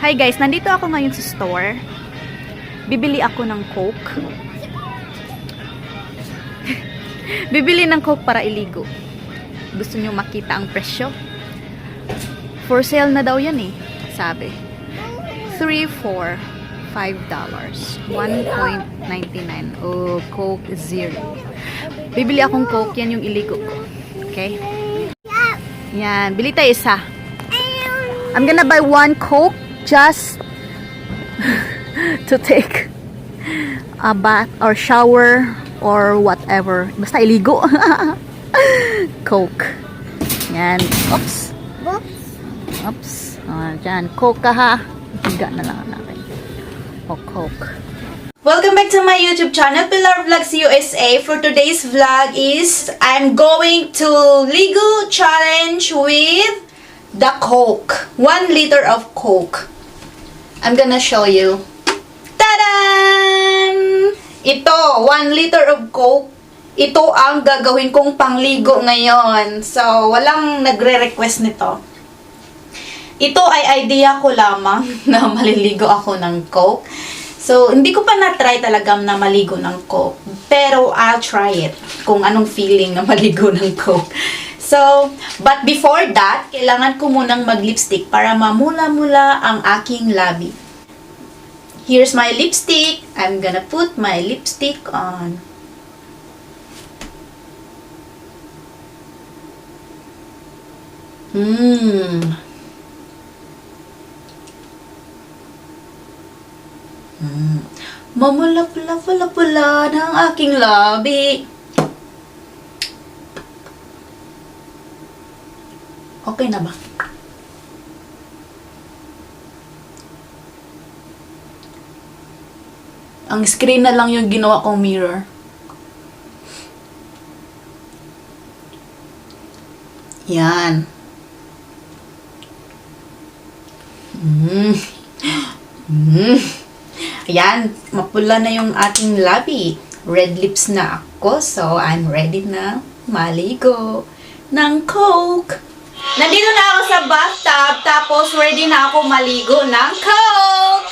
Hi guys, nandito ako ngayon sa store. Bibili ako ng Coke. Bibili ng Coke para iligo. Gusto nyo makita ang presyo? For sale na daw yan eh, sabi. $3, $4, $5. 1.99. Oh, Coke 0. Bibili akong Coke, yan yung iligo ko. Okay? Yan, bili tayo isa. I'm gonna buy one Coke just to take a bath or shower or whatever. Basta iligo. Coke. Yan. Oops. Oops. Dyan. Coke ka ha. Higa na lang natin. O, Coke. Welcome back to my YouTube channel, Pilar Vlogs USA. For today's vlog is, I'm going to Ligo challenge with the Coke. 1 liter of Coke. I'm gonna show you. Tadaan! Ito, 1 liter of Coke. Ito ang gagawin kong pangligo ngayon. So, walang nagre-request nito. Ito ay idea ko lamang na maliligo ako ng Coke. So, hindi ko pa na-try talaga na maligo ng Coke. Pero, I'll try it. Kung anong feeling na maligo ng Coke. So, but before that, kailangan ko munang mag-lipstick para mamula-mula ang aking labi. Here's my lipstick. I'm gonna put my lipstick on. Mamula-pula-pula-pula ng aking labi. Okay na ba? Ang screen na lang yung ginawa kong mirror. Yan. Ayan, mapula na yung ating labi. Red lips na ako, so I'm ready na maligo ng Coke. Nandito na ako sa bathtub, tapos ready na ako maligo ng Coke!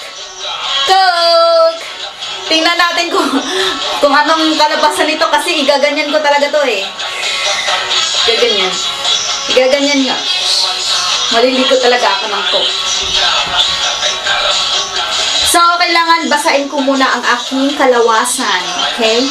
Coke! Tingnan natin kung anong kalabasan nito kasi igaganyan ko talaga to eh. Igaganyan. Igaganyan nga. Maliligo talaga ako ng Coke. So, kailangan basain ko muna ang aking kalawasan. Okay?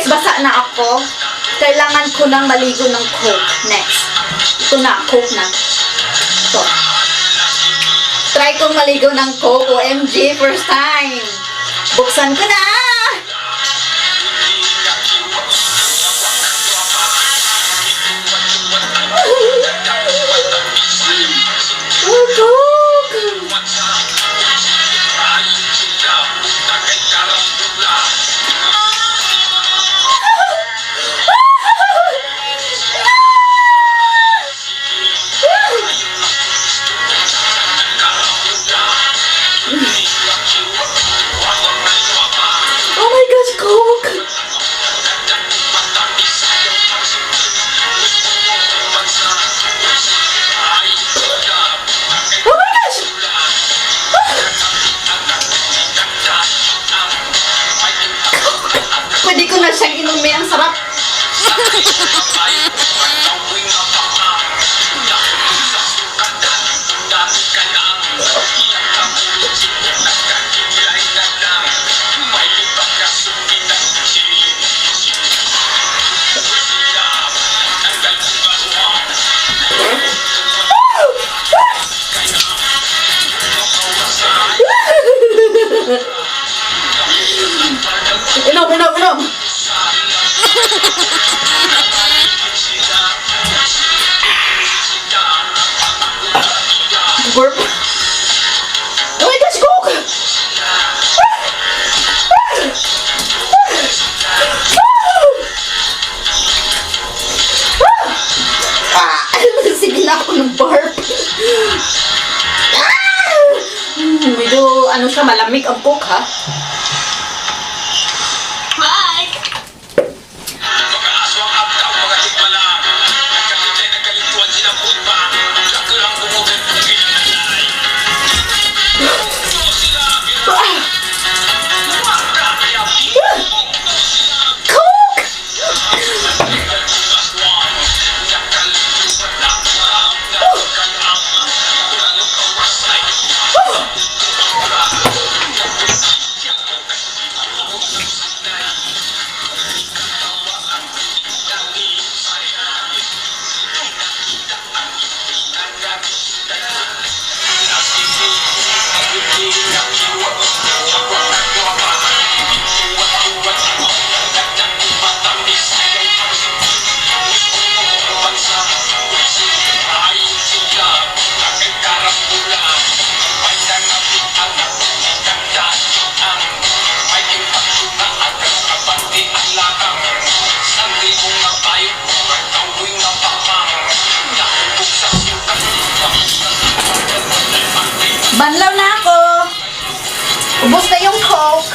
Basa na ako. Kailangan ko nang maligo ng Coke. Next. Ito na. Coke na. Ito. Try kong maligo ng Coke. OMG. First time. Buksan ko na. Oh, Coke. pwede ko na siyang inumin. Ang sarap. Inom. Burp. Oh my gosh, Coke! Sige na ako ng burp. Medyo ano siya, malamig ang Coke, ha? Banlaw na ako. Ubus na yung Coke.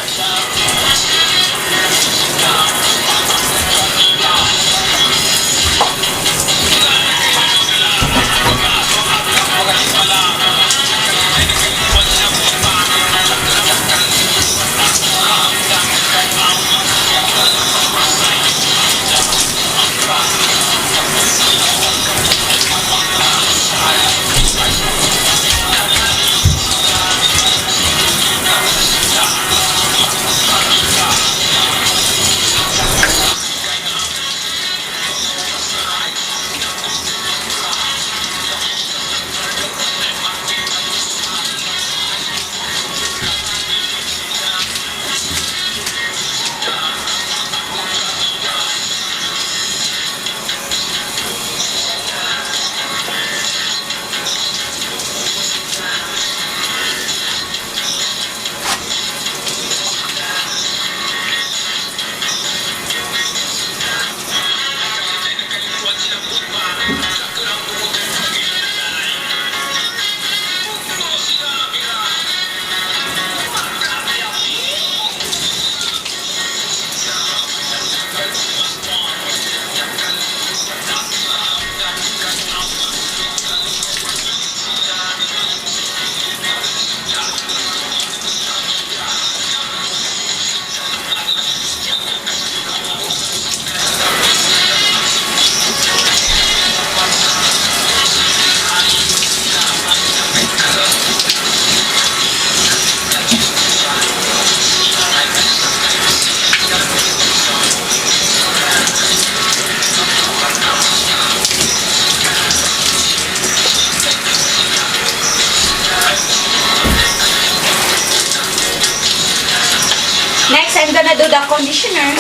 Next, I'm gonna do the conditioner.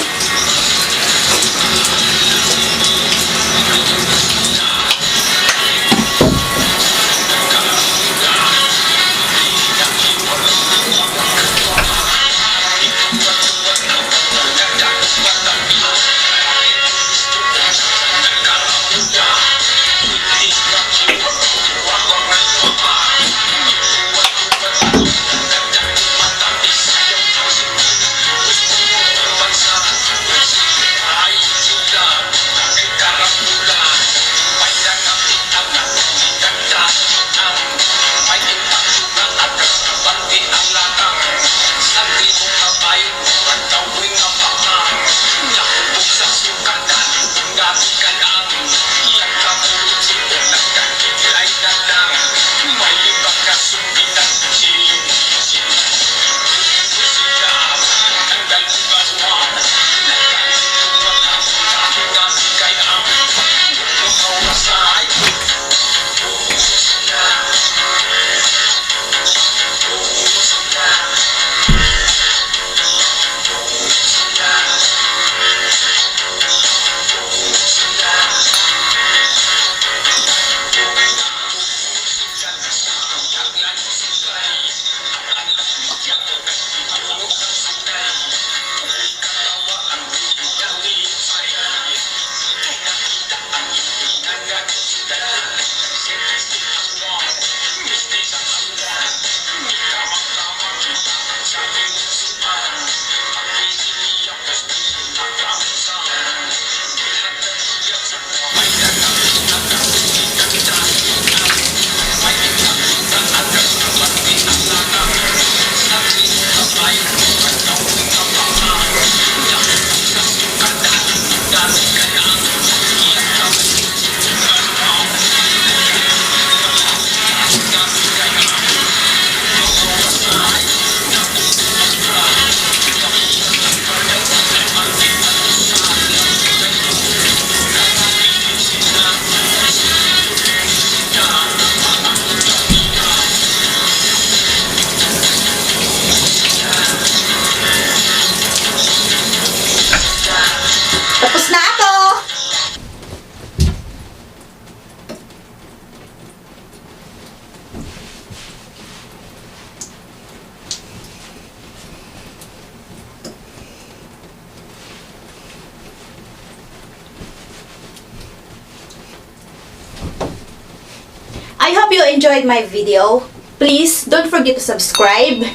I hope you enjoyed my video. Please don't forget to subscribe.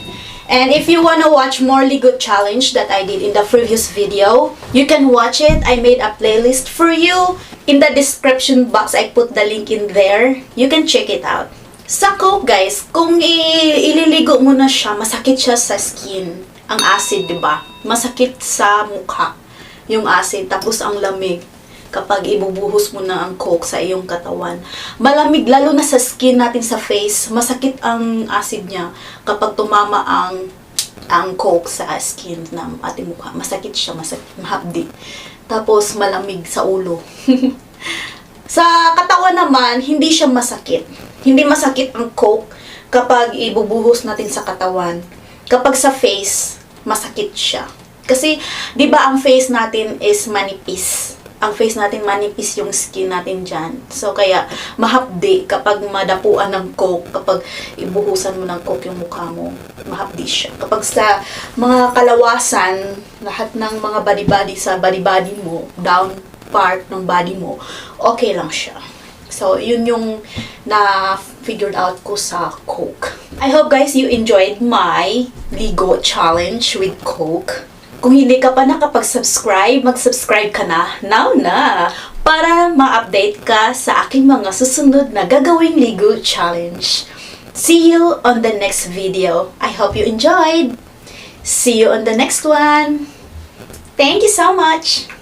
And if you wanna watch more Ligo challenge that I did in the previous video, you can watch it. I made a playlist for you. In the description box, I put the link in there. You can check it out. Sa coke, guys, kung ililigo mo na siya, masakit siya sa skin. Ang acid, di ba? Masakit sa mukha yung acid, tapos ang lamig kapag ibubuhos mo na ang coke sa iyong katawan. Malamig, lalo na sa skin natin sa face, masakit ang acid niya kapag tumama ang coke sa skin ng ating mukha. Masakit siya, masakit, mahapdi. Tapos malamig sa ulo. Sa katawan naman, hindi siya masakit. Hindi masakit ang coke kapag ibubuhos natin sa katawan. Kapag sa face, masakit siya. Kasi, di ba ang face natin is manipis? Ang face natin manipis yung skin natin dyan. So, kaya mahapdi kapag madapuan ng coke, kapag ibuhusan mo ng coke yung mukha mo, mahapdi siya. Kapag sa mga kalawasan, lahat ng mga body-body sa body-body mo, down part ng body mo, okay lang siya. So, yun yung na-figured out ko sa coke. I hope guys you enjoyed my Ligo challenge with coke. Kung hindi ka pa nakapag-subscribe, mag-subscribe ka na, now na, para ma-update ka sa aking mga susunod na gagawing Ligo challenge. See you on the next video. I hope you enjoyed. See you on the next one. Thank you so much.